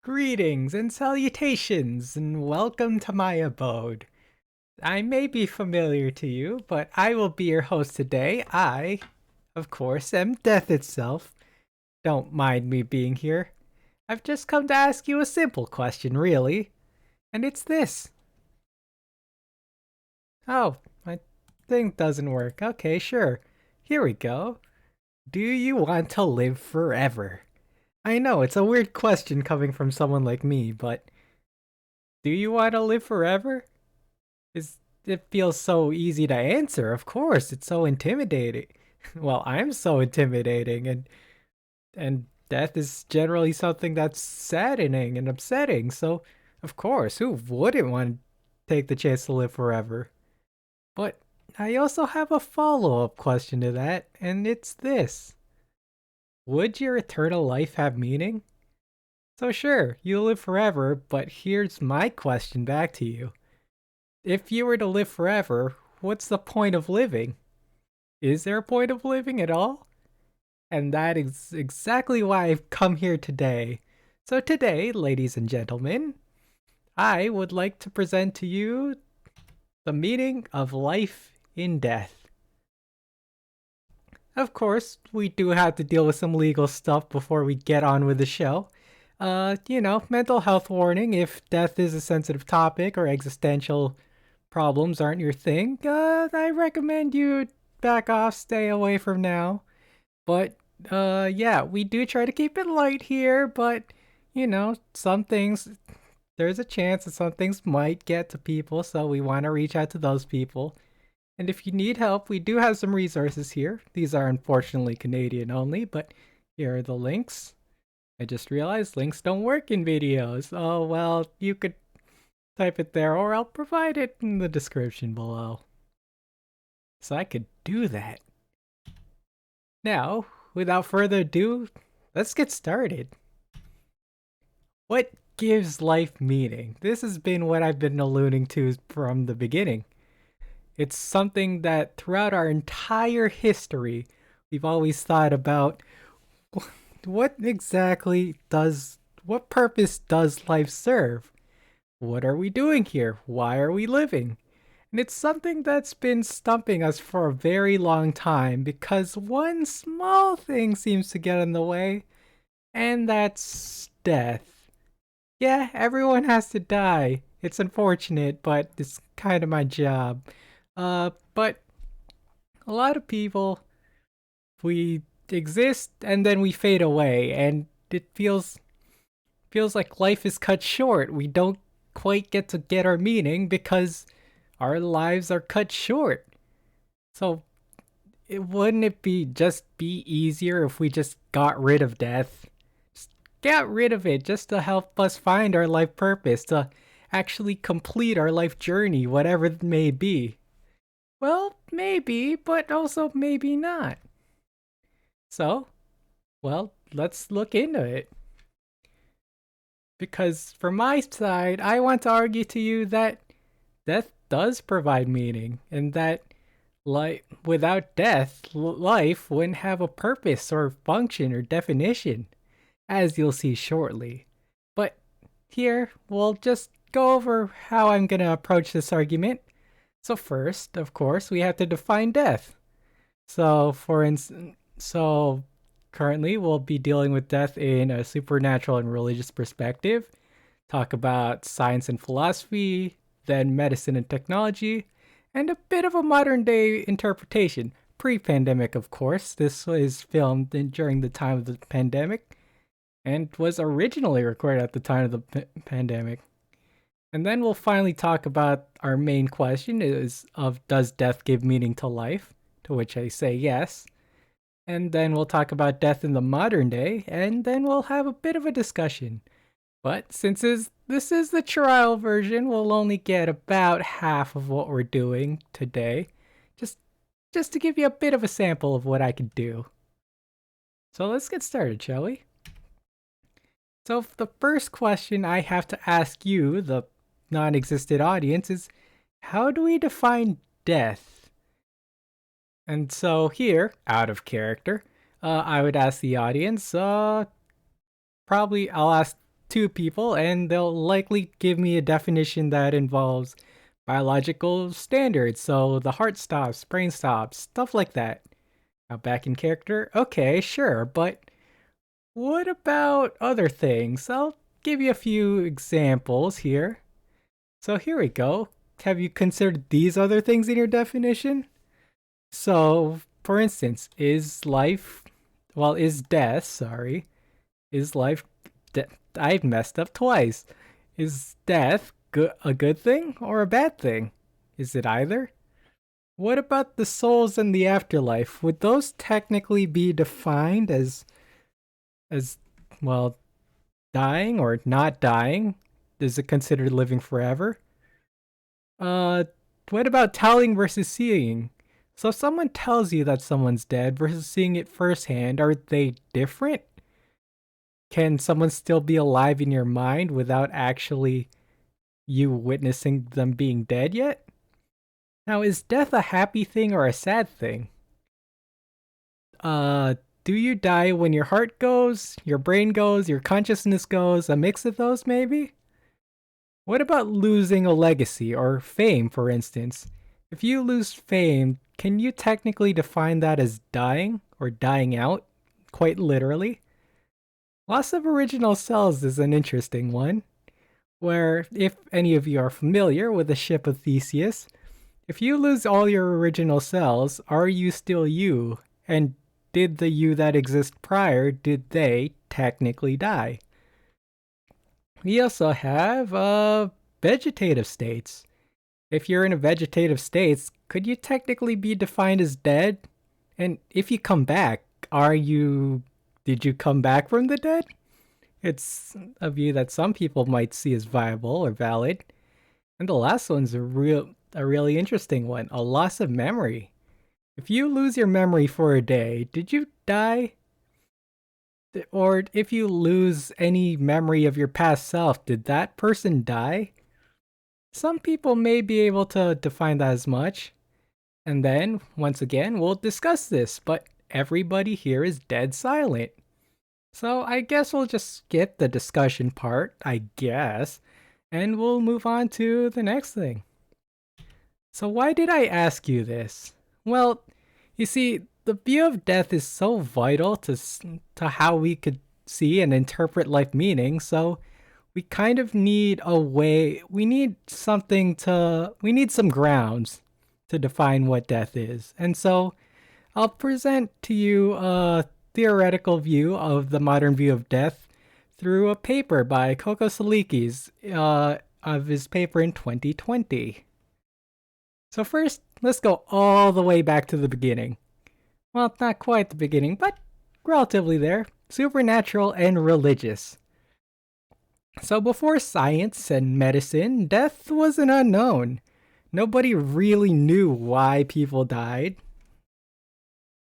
Greetings and salutations, and welcome to my abode. I may be familiar to you, but I will be your host today. I, of course, am death itself. Don't mind me being here. I've just come to ask you a simple question, really. And it's this. Oh, my thing doesn't work. Okay, sure. Here we go. Do you want to live forever? I know, it's a weird question coming from someone like me, but do you want to live forever? Is It feels so easy to answer. Of course, it's so intimidating. Well, I'm so intimidating, and death is generally something that's saddening and upsetting. So, of course, who wouldn't want to take the chance to live forever? But I also have a follow-up question to that, and it's this. Would your eternal life have meaning? So sure, you live forever, but here's my question back to you. If you were to live forever, what's the point of living? Is there a point of living at all? And that is exactly why I've come here today. So today, ladies and gentlemen, I would like to present to you the meaning of life in death. Of course, we do have to deal with some legal stuff before we get on with the show. Mental health warning if death is a sensitive topic or existential problems aren't your thing, I recommend you back off, stay away from now. But, yeah, we do try to keep it light here, but, some things, there's a chance that some things might get to people, so we want to reach out to those people. And if you need help, we do have some resources here. These are unfortunately Canadian only, but here are the links. I just realized links don't work in videos. Oh, well, you could type it there, or I'll provide it in the description below. So I could do that. Now, without further ado, let's get started. What gives life meaning? This has been what I've been alluding to from the beginning. It's something that throughout our entire history, we've always thought about what purpose does life serve? What are we doing here? Why are we living? And it's something that's been stumping us for a very long time because one small thing seems to get in the way, and that's death. Yeah, everyone has to die. It's unfortunate, but it's kind of my job. But a lot of people, we exist and then we fade away, and it feels like life is cut short. We don't quite get our meaning because our lives are cut short. So, wouldn't it be easier if we just got rid of death? Just get rid of it just to help us find our life purpose, to actually complete our life journey, whatever it may be. Well, maybe, but also maybe not. So, well, let's look into it. Because from my side, I want to argue to you that death does provide meaning, and that without death, life wouldn't have a purpose or function or definition, as you'll see shortly. But here, we'll just go over how I'm going to approach this argument. So first, of course, we have to define death. So currently we'll be dealing with death in a supernatural and religious perspective, talk about science and philosophy, then medicine and technology, and a bit of a modern day interpretation. Pre-pandemic, of course. This was filmed during the time of the pandemic and was originally recorded at the time of the pandemic. And then we'll finally talk about our main question is of does death give meaning to life? To which I say yes. And then we'll talk about death in the modern day, and then we'll have a bit of a discussion. But since this is the trial version, we'll only get about half of what we're doing today. Just to give you a bit of a sample of what I could do. So let's get started, shall we? So the first question I have to ask you, the non-existent audience, is how do we define death? And so here, out of character, I would ask the audience, probably I'll ask two people, and they'll likely give me a definition that involves biological standards. So the heart stops, brain stops, stuff like that. Now, back in character, okay, sure, but what about other things? I'll give you a few examples here. So here we go. Have you considered these other things in your definition? So, for instance, is death, sorry, is life, I've messed up twice. Is death a good thing or a bad thing? Is it either? What about the souls in the afterlife? Would those technically be defined as well, dying or not dying? Is it considered living forever? Uh, what about telling versus seeing? So if someone tells you that someone's dead versus seeing it firsthand, are they different? Can someone still be alive in your mind without actually you witnessing them being dead yet? Now, is death a happy thing or a sad thing? Do you die when your heart goes, your brain goes, your consciousness goes, a mix of those maybe? What about losing a legacy or fame, for instance? If you lose fame, can you technically define that as dying or dying out, quite literally? Loss of original cells is an interesting one, where if any of you are familiar with the ship of Theseus, if you lose all your original cells, are you still you? And did the you that exist prior, did they technically die? We also have vegetative states. If you're in a vegetative state, could you technically be defined as dead? And if you come back, did you come back from the dead? It's a view that some people might see as viable or valid. And the last one's a really interesting one, a loss of memory. If you lose your memory for a day, did you die? Or if you lose any memory of your past self, did that person die? Some people may be able to define that as much. And then, once again, we'll discuss this, but everybody here is dead silent. So I guess we'll just skip the discussion part, I guess, and we'll move on to the next thing. So why did I ask you this? Well, you see, the view of death is so vital to how we could see and interpret life meaning, so we kind of need we need some grounds to define what death is. And so I'll present to you a theoretical view of the modern view of death through a paper by Coco Salikis of his paper in 2020. So first, let's go all the way back to the beginning. Well, not quite the beginning, but relatively there. Supernatural and religious. So before science and medicine, death was an unknown. Nobody really knew why people died,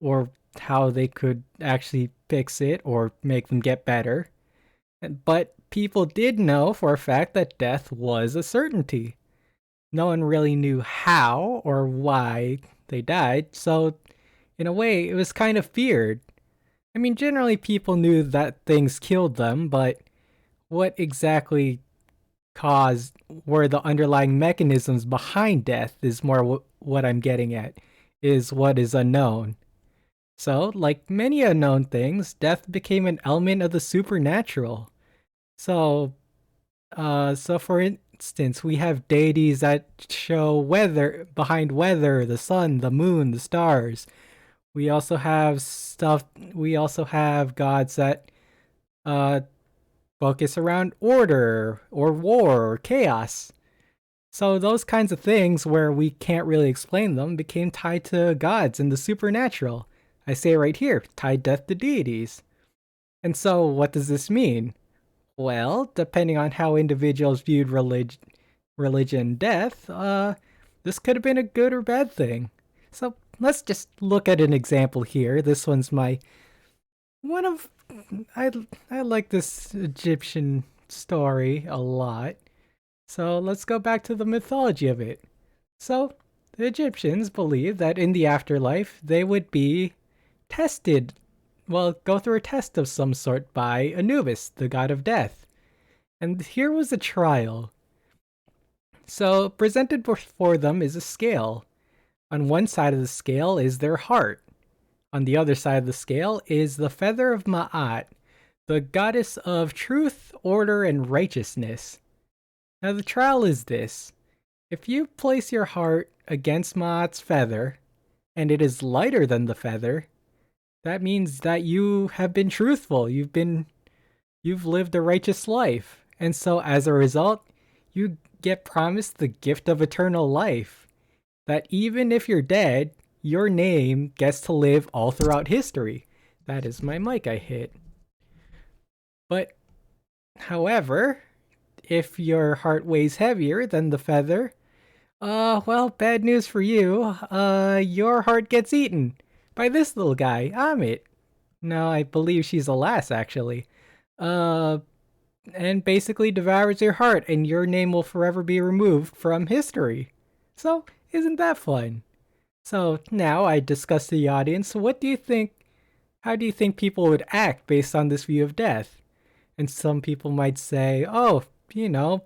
or how they could actually fix it or make them get better. But people did know for a fact that death was a certainty. No one really knew how or why they died, so in a way, it was kind of feared. I mean, generally people knew that things killed them, but what exactly were the underlying mechanisms behind death is more what I'm getting at, is what is unknown. So, like many unknown things, death became an element of the supernatural. So, for instance, we have deities that show behind weather, the sun, the moon, the stars. We also have gods that focus around order or war or chaos. So those kinds of things where we can't really explain them became tied to gods and the supernatural. I say right here, tied death to deities. And so what does this mean? Well, depending on how individuals viewed religion and death, this could have been a good or bad thing. So let's just look at an example here. This one's I like this Egyptian story a lot. So let's go back to the mythology of it. So the Egyptians believed that in the afterlife they would be tested, go through a test of some sort by Anubis, the god of death. And here was a trial. So, presented before them is a scale. On one side of the scale is their heart. On the other side of the scale is the feather of Ma'at, the goddess of truth, order, and righteousness. Now, the trial is this: if you place your heart against Ma'at's feather, and it is lighter than the feather, that means that you have been truthful. You've lived a righteous life. And so as a result, you get promised the gift of eternal life. That even if you're dead, your name gets to live all throughout history. That is my mic I hit. But however, if your heart weighs heavier than the feather, well, bad news for you. Your heart gets eaten by this little guy, Amit. No, I believe she's a lass, actually. Uh, and basically devours your heart, and your name will forever be removed from history. So, isn't that fun? So, now I discuss to the audience, what do you think? How do you think people would act based on this view of death? And some people might say, oh,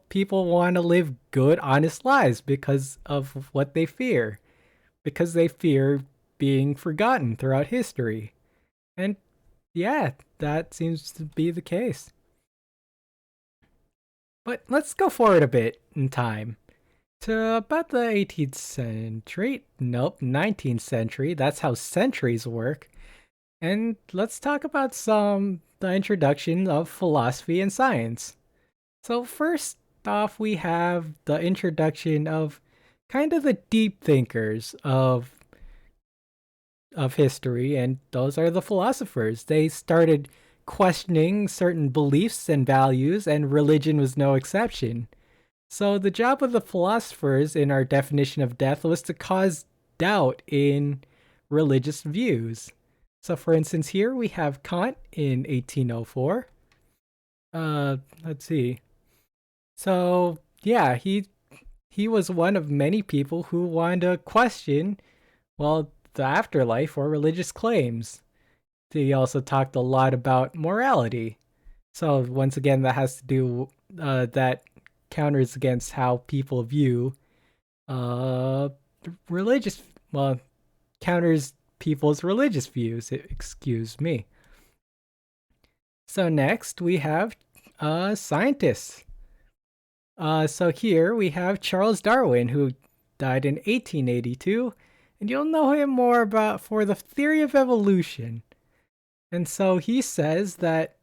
people want to live good, honest lives because of what they fear. Because they fear being forgotten throughout history. And yeah, that seems to be the case. But let's go forward a bit in time to about the 18th century. Nope, 19th century. That's how centuries work. And let's talk about the introduction of philosophy and science. So first off, we have the introduction of kind of the deep thinkers of history, and those are the philosophers. They started questioning certain beliefs and values, and religion was no exception. So the job of the philosophers in our definition of death was to cause doubt in religious views. So for instance, here we have Kant in 1804. Let's see. So yeah, he was one of many people who wanted to question, well, the afterlife or religious claims. He also talked a lot about morality. So once again, that has to do that counters against how people view uh religious, well, counters people's religious views. Excuse me. So next we have scientists. So here we have Charles Darwin, who died in 1882, and you'll know him more about for the theory of evolution. And so he says that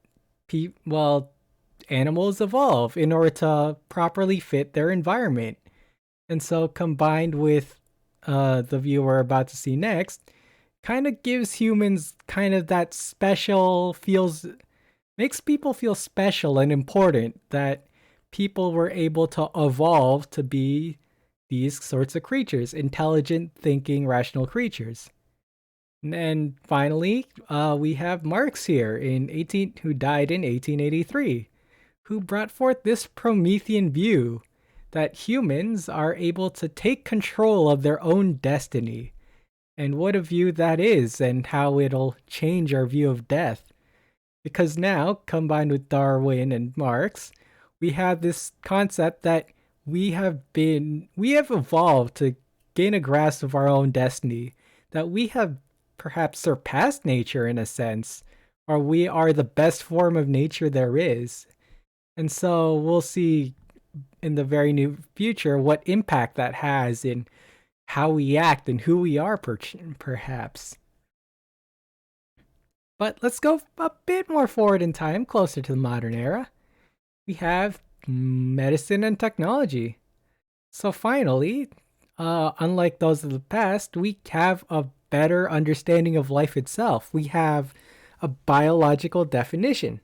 animals evolve in order to properly fit their environment. And so combined with the view we're about to see next, kind of gives humans kind of that special feels makes people feel special and important that people were able to evolve to be these sorts of creatures, intelligent, thinking, rational creatures. And finally, we have Marx here who died in 1883, who brought forth this Promethean view that humans are able to take control of their own destiny, and what a view that is, and how it'll change our view of death. Because now, combined with Darwin and Marx, we have this concept that we have evolved to gain a grasp of our own destiny, that we have perhaps surpassed nature in a sense, or we are the best form of nature there is. And so we'll see in the very near future what impact that has in how we act and who we are, perhaps. But let's go a bit more forward in time, closer to the modern era. We have medicine and technology. So finally, unlike those of the past, we have a better understanding of life itself. We have a biological definition.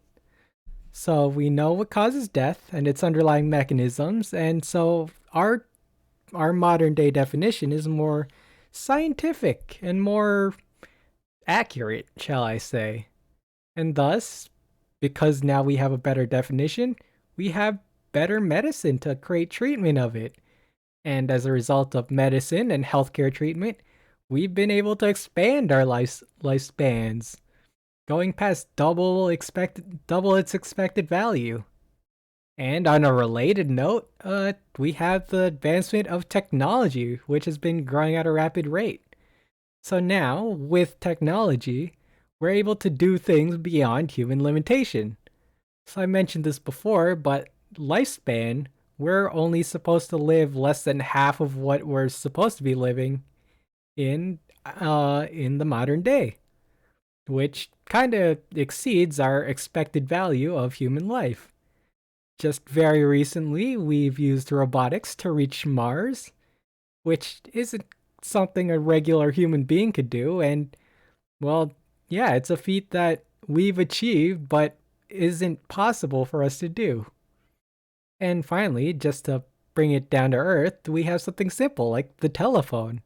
So we know what causes death and its underlying mechanisms, and so our modern day definition is more scientific and more accurate, shall I say. And thus, because now we have a better definition, we have better medicine to create treatment of it. And as a result of medicine and healthcare treatment, we've been able to expand our lifespans, going past double its expected value. And on a related note, we have the advancement of technology, which has been growing at a rapid rate. So now, with technology, we're able to do things beyond human limitation. So I mentioned this before, but lifespan, we're only supposed to live less than half of what we're supposed to be living in the modern day, which kind of exceeds our expected value of human life. Just very recently, we've used robotics to reach Mars, which isn't something a regular human being could do. And, well, yeah, it's a feat that we've achieved, but isn't possible for us to do. And finally, just to bring it down to earth, we have something simple like the telephone.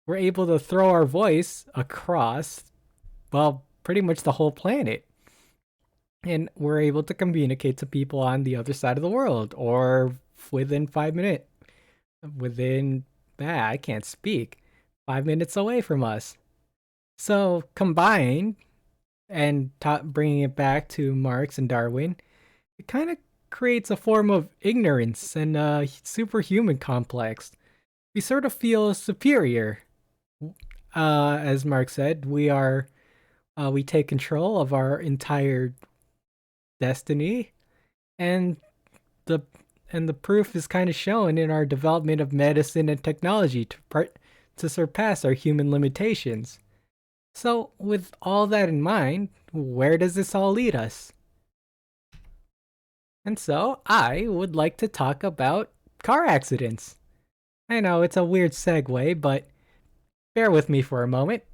We're able to throw our voice across, well, pretty much the whole planet. And we're able to communicate to people on the other side of the world or within 5 minutes. Within, I can't speak, 5 minutes away from us. So combined and bringing it back to Marx and Darwin, it kind of creates a form of ignorance and a superhuman complex. We sort of feel superior. As Marx said, we take control of our entire destiny, and the the proof is kind of shown in our development of medicine and technology to surpass our human limitations. So, with all that in mind, where does this all lead us? And so, I would like to talk about car accidents. I know it's a weird segue, but bear with me for a moment.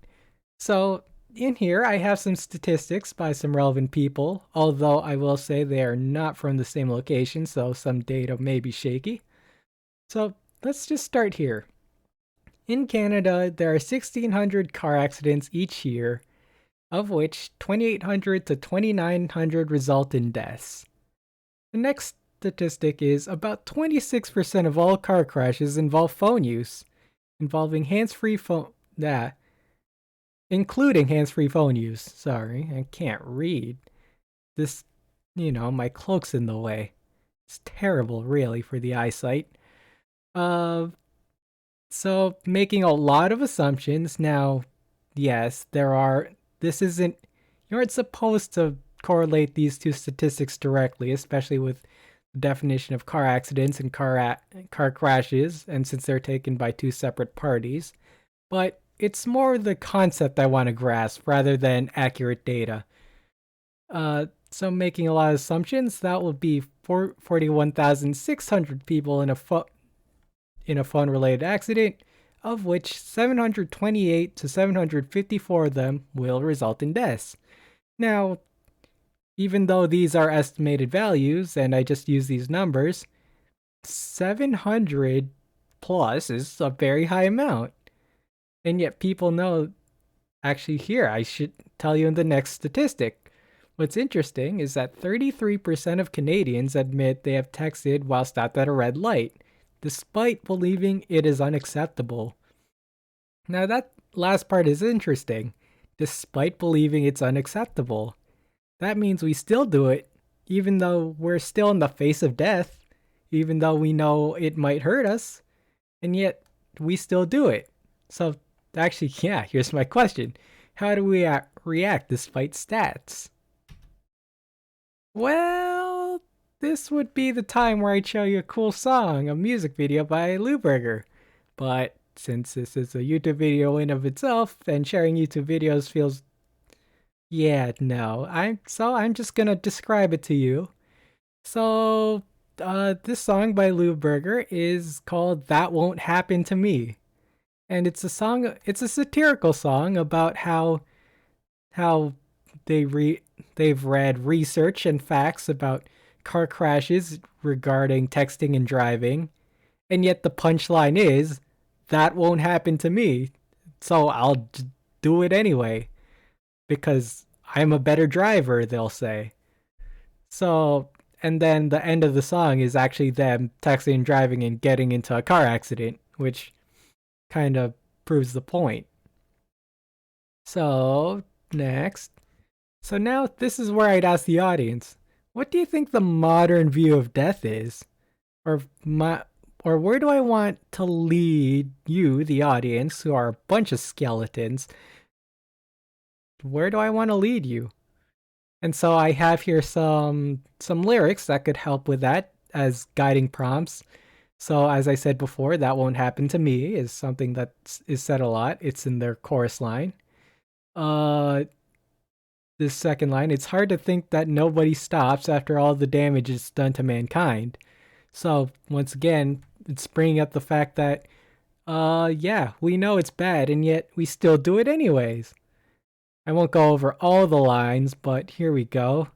So, in here, I have some statistics by some relevant people, although I will say they are not from the same location, so some data may be shaky. So, let's just start here. In Canada, there are 1,600 car accidents each year, of which 2,800 to 2,900 result in deaths. The next statistic is about 26% of all car crashes involve phone use, involving hands-free phone. Including hands-free phone use. Sorry, I can't read. This, my cloak's in the way. It's terrible, really, for the eyesight. Uh, so making a lot of assumptions. Now, yes, this isn't, you aren't supposed to correlate these two statistics directly, especially with the definition of car accidents and car crashes, and since they're taken by two separate parties. But it's more the concept I want to grasp rather than accurate data. So making a lot of assumptions, that will be 41,600 people in a phone-related accident, of which 728 to 754 of them will result in deaths. Now, even though these are estimated values, and I just use these numbers, 700 plus is a very high amount. And yet people know, actually, here, I should tell you in the next statistic. What's interesting is that 33% of Canadians admit they have texted while stopped at a red light, despite believing it is unacceptable. Now, that last part is interesting. Despite believing it's unacceptable. That means we still do it, even though we're still in the face of death, even though we know it might hurt us, and yet we still do it. So, actually, yeah, here's my question. How do we react despite stats? Well, this would be the time where I'd show you a cool song, a music video by Lou Burger. But since this is a YouTube video in of itself, and sharing YouTube videos feels... Yeah, no. I'm just gonna describe it to you. So, this song by Lou Burger is called That Won't Happen to Me. And it's a satirical song about how they've read research and facts about car crashes regarding texting and driving, and yet the punchline is that won't happen to me, so I'll do it anyway because I'm a better driver, they'll say. So, and then the end of the song is actually them texting and driving and getting into a car accident, which kind of proves the point. So, next. So now this is where I'd ask the audience, What do you think the modern view of death is? Or my or where do I want to lead you, the audience, who are a bunch of skeletons? Where do I want to lead you? And so I have here some lyrics that could help with that as guiding prompts. So as I said before, that won't happen to me is something that is said a lot. It's in their chorus line. Uh this second line, it's hard to think that nobody stops after all the damage it's done to mankind. So once again, it's bringing up the fact that yeah, we know it's bad and yet we still do it anyways. I won't go over all the lines, but here we go.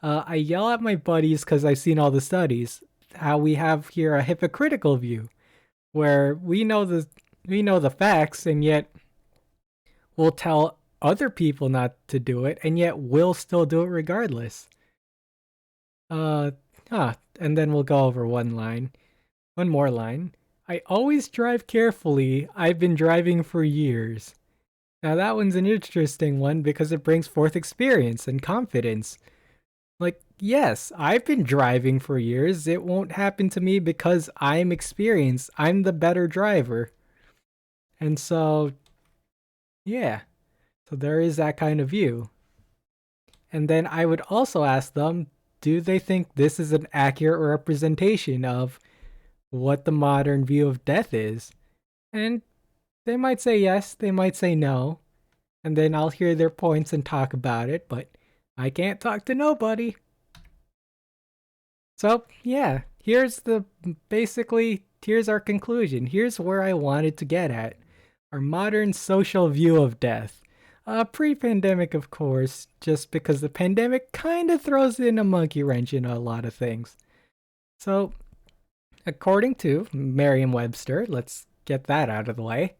I yell at my buddies because I've seen all the studies. How we have here a hypocritical view, where we know the facts, and yet we'll tell other people not to do it, and yet we'll still do it regardless. Uh, and then we'll go over one more line. I always drive carefully. I've been driving for years. Now that one's an interesting one because it brings forth experience and confidence. Like, yes, I've been driving for years. It won't happen to me because I'm experienced. I'm the better driver. And so, yeah. So there is that kind of view. And then I would also ask them, do they think this is an accurate representation of what the modern view of death is? And they might say yes, they might say no. And then I'll hear their points and talk about it, but I can't talk to nobody. So, yeah, here's our conclusion. Here's where I wanted to get at. Our modern social view of death. Pre-pandemic, of course, just because the pandemic kind of throws in a monkey wrench in a lot of things. So, according to Merriam-Webster, let's get that out of the way.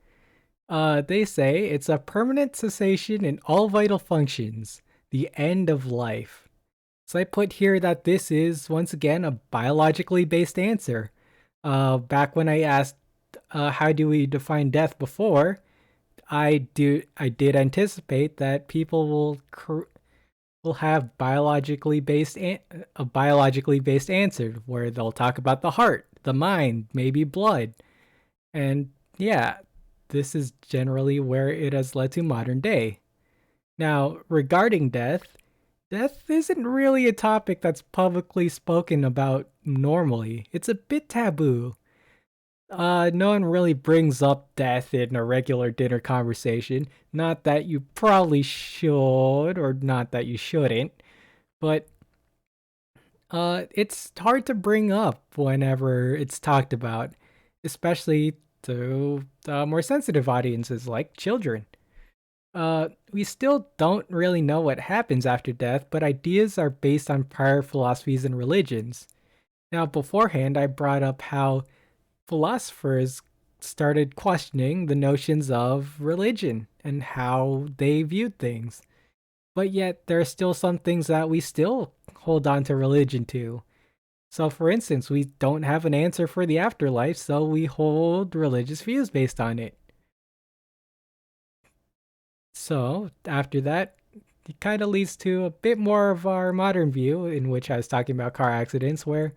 They say it's a permanent cessation in all vital functions, the end of life. So I put here that this is, once again, a biologically based answer. Back when I asked, how do we define death before, I did anticipate that people will have a biologically based answer where they'll talk about the heart, the mind, maybe blood. And yeah, this is generally where it has led to modern day. Now, regarding death isn't really a topic that's publicly spoken about normally. It's a bit taboo. No one really brings up death in a regular dinner conversation. Not that you probably should, or not that you shouldn't, but it's hard to bring up whenever it's talked about, especially to more sensitive audiences like children. We still don't really know what happens after death, but ideas are based on prior philosophies and religions. Now, beforehand, I brought up how philosophers started questioning the notions of religion and how they viewed things. But yet, there are still some things that we still hold on to religion to. So, for instance, we don't have an answer for the afterlife, so we hold religious views based on it. So, after that, it kind of leads to a bit more of our modern view, in which I was talking about car accidents, where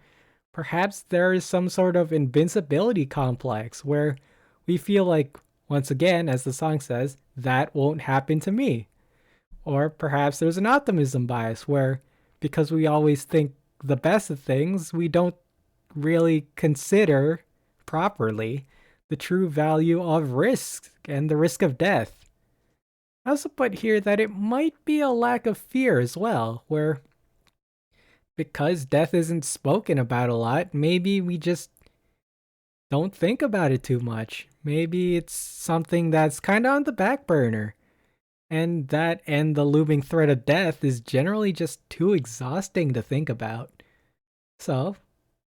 perhaps there is some sort of invincibility complex where we feel like, once again, as the song says, that won't happen to me. Or perhaps there's an optimism bias where, because we always think the best of things, we don't really consider properly the true value of risk and the risk of death. I also put here that it might be a lack of fear as well, where because death isn't spoken about a lot, maybe we just don't think about it too much. Maybe it's something that's kind of on the back burner. And the looming threat of death is generally just too exhausting to think about. So,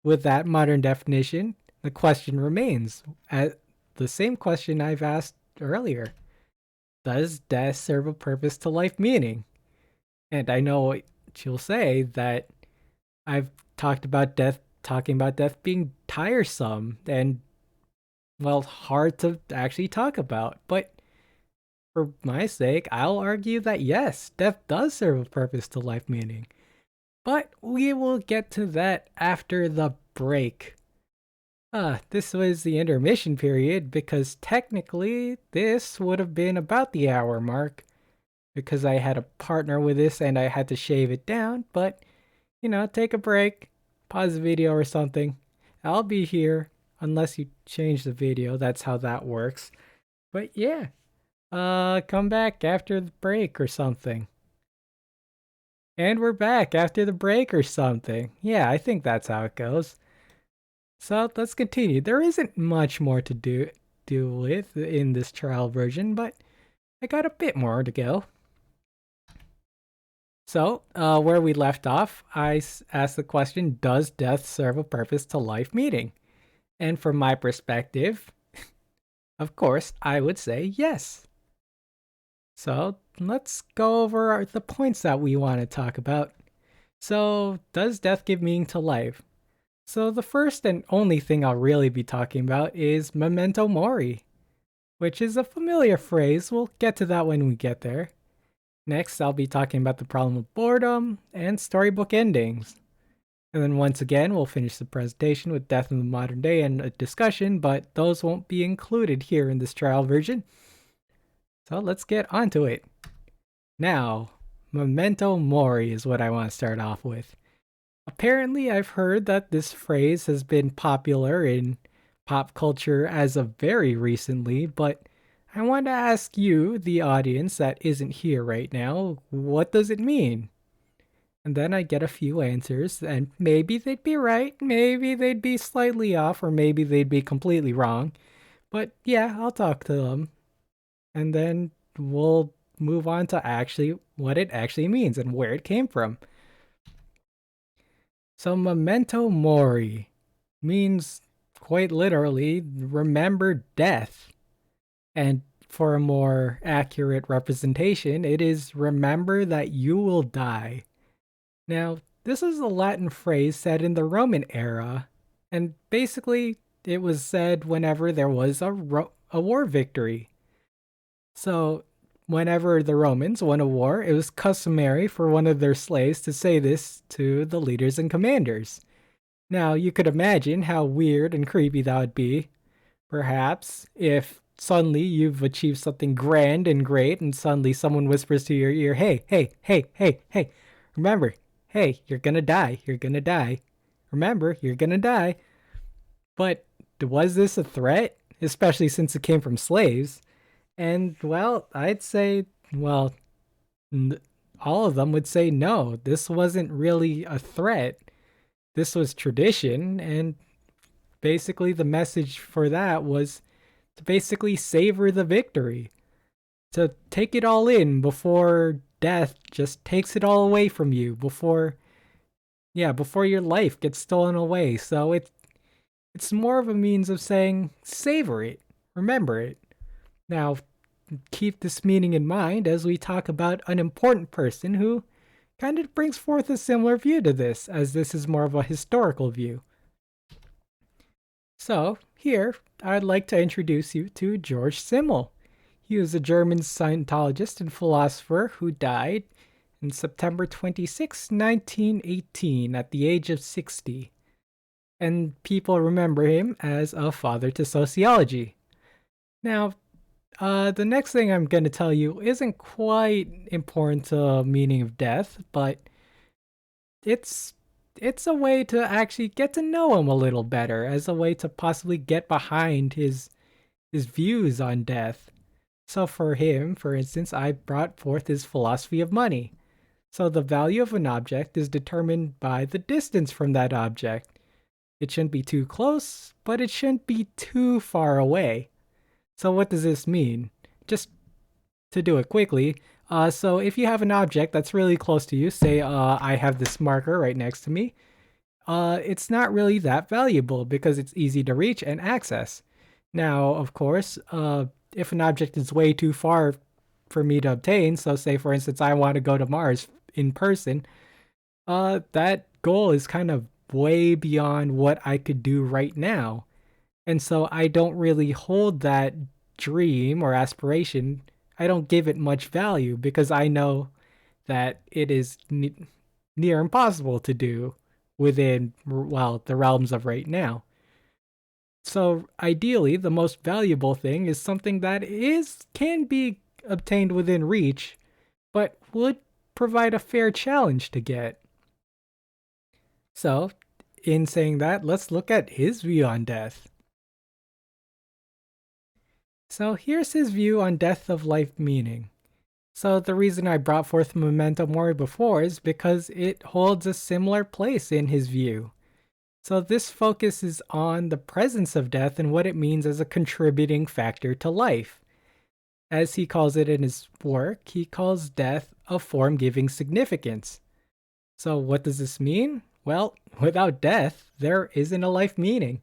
with that modern definition, the question remains the same question I've asked earlier. Does death serve a purpose to life meaning? And I know what you'll say that I've talking about death being tiresome and, well, hard to actually talk about. But for my sake, I'll argue that yes, death does serve a purpose to life meaning. But we will get to that after the break. This was the intermission period because technically this would have been about the hour mark because I had a partner with this and I had to shave it down. But, take a break, pause the video or something. I'll be here unless you change the video. That's how that works. But yeah, come back after the break or something. And we're back after the break or something. Yeah, I think that's how it goes. So let's continue. There isn't much more to do with in this trial version, but I got a bit more to go. So, where we left off, I asked the question, does death serve a purpose to life meaning? And from my perspective, of course, I would say yes. So, let's go over the points that we want to talk about. So, does death give meaning to life? So, the first and only thing I'll really be talking about is memento mori, which is a familiar phrase. We'll get to that when we get there. Next, I'll be talking about the problem of boredom and storybook endings. And then once again, we'll finish the presentation with death in the modern day and a discussion, but those won't be included here in this trial version. So let's get onto it. Now, memento mori is what I want to start off with. Apparently, I've heard that this phrase has been popular in pop culture as of very recently, but I want to ask you, the audience that isn't here right now, what does it mean? And then I get a few answers, and maybe they'd be right, maybe they'd be slightly off, or maybe they'd be completely wrong. But yeah, I'll talk to them. And then we'll move on to actually what it actually means and where it came from. So, memento mori means quite literally remember death. And for a more accurate representation, it is remember that you will die. Now, this is a Latin phrase said in the Roman era, and basically it was said whenever there was a war victory. So, whenever the Romans won a war, it was customary for one of their slaves to say this to the leaders and commanders. Now, you could imagine how weird and creepy that would be, perhaps, if suddenly you've achieved something grand and great, and suddenly someone whispers to your ear, hey, hey, hey, hey, hey, remember, hey, you're gonna die, you're gonna die. Remember, you're gonna die. But was this a threat? Especially since it came from slaves. And, well, I'd say, well, all of them would say no, this wasn't really a threat. This was tradition, and basically the message for that was to basically savor the victory, to take it all in before death just takes it all away from you, before your life gets stolen away. So it's more of a means of saying savor it, remember it. Now, keep this meaning in mind as we talk about an important person who kind of brings forth a similar view to this, as this is more of a historical view. So, here, I'd like to introduce you to George Simmel. He was a German Scientologist and philosopher who died on September 26, 1918, at the age of 60. And people remember him as a father to sociology. Now, the next thing I'm going to tell you isn't quite important to meaning of death, but it's a way to actually get to know him a little better, as a way to possibly get behind his views on death. So for him, for instance, I brought forth his philosophy of money. So the value of an object is determined by the distance from that object. It shouldn't be too close, but it shouldn't be too far away. So what does this mean? Just to do it quickly, so if you have an object that's really close to you, say I have this marker right next to me, it's not really that valuable because it's easy to reach and access. Now, of course, if an object is way too far for me to obtain, so say for instance I want to go to Mars in person, that goal is kind of way beyond what I could do right now. And so I don't really hold that dream or aspiration. I don't give it much value because I know that it is near impossible to do within, well, the realms of right now. So ideally, the most valuable thing is something that can be obtained within reach, but would provide a fair challenge to get. So, in saying that, let's look at his view on death. So here's his view on death of life meaning. So the reason I brought forth Memento Mori before is because it holds a similar place in his view. So this focuses on the presence of death and what it means as a contributing factor to life. As he calls it in his work, he calls death a form giving significance. So what does this mean? Well, without death, there isn't a life meaning.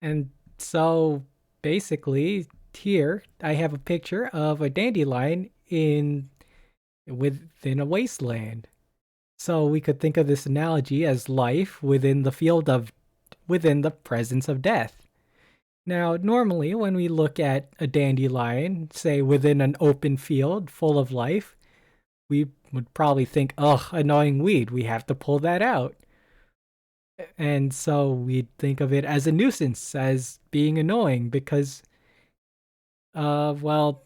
And so basically, here I have a picture of a dandelion within a wasteland. So we could think of this analogy as life within the presence of death. Now, normally when we look at a dandelion, say within an open field full of life, we would probably think, ugh, annoying weed, we have to pull that out. And so we'd think of it as a nuisance, as being annoying because, well,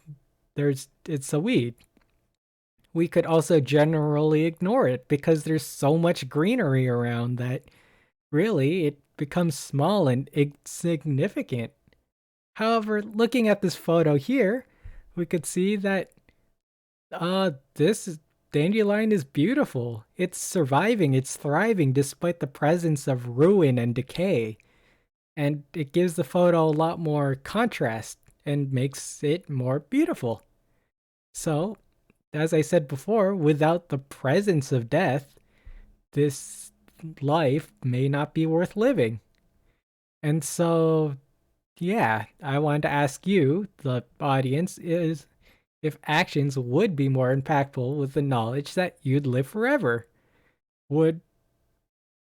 it's a weed. We could also generally ignore it because there's so much greenery around that really it becomes small and insignificant. However, looking at this photo here, we could see that this dandelion is beautiful. It's surviving, it's thriving despite the presence of ruin and decay. And it gives the photo a lot more contrast and makes it more beautiful. So, as I said before, without the presence of death, this life may not be worth living. And so, yeah, I wanted to ask you, the audience, is if actions would be more impactful with the knowledge that you'd live forever. Would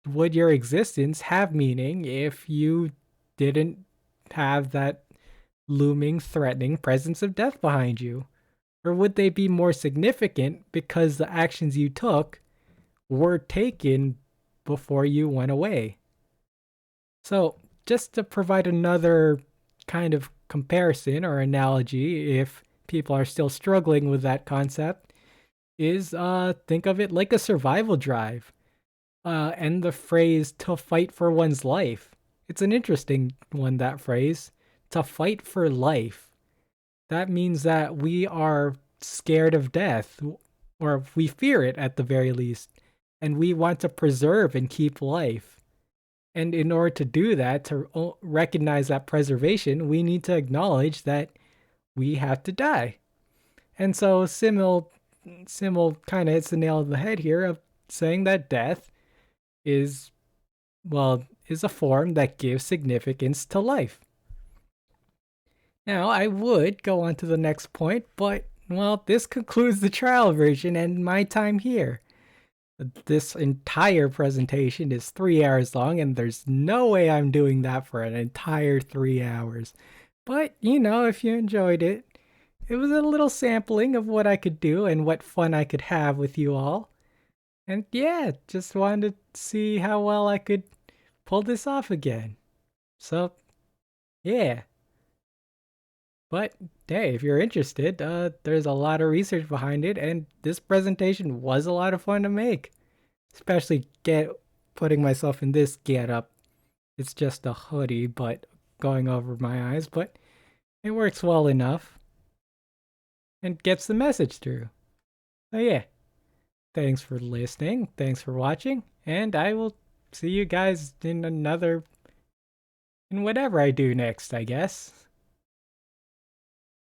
would your existence have meaning if you didn't have that looming, threatening presence of death behind you? Or would they be more significant because the actions you took were taken before you went away? So, just to provide another kind of comparison or analogy, if people are still struggling with that concept, is think of it like a survival drive. And the phrase to fight for one's life. It's an interesting one, that phrase. To fight for life. That means that we are scared of death, or we fear it at the very least, and we want to preserve and keep life. And in order to do that, to recognize that preservation, we need to acknowledge that we have to die. And so Simil kind of hits the nail on the head here of saying that death is, well, is a form that gives significance to life. Now, I would go on to the next point, but, well, this concludes the trial version and my time here. This entire presentation is 3 hours long, and there's no way I'm doing that for an entire 3 hours. But, if you enjoyed it, it was a little sampling of what I could do and what fun I could have with you all. And yeah, just wanted to see how well I could pull this off again. So, yeah. But hey, if you're interested, there's a lot of research behind it, and this presentation was a lot of fun to make. Especially putting myself in this getup. It's just a hoodie, but going over my eyes, but it works well enough and gets the message through. So yeah, thanks for listening, thanks for watching, and I will see you guys in whatever I do next, I guess.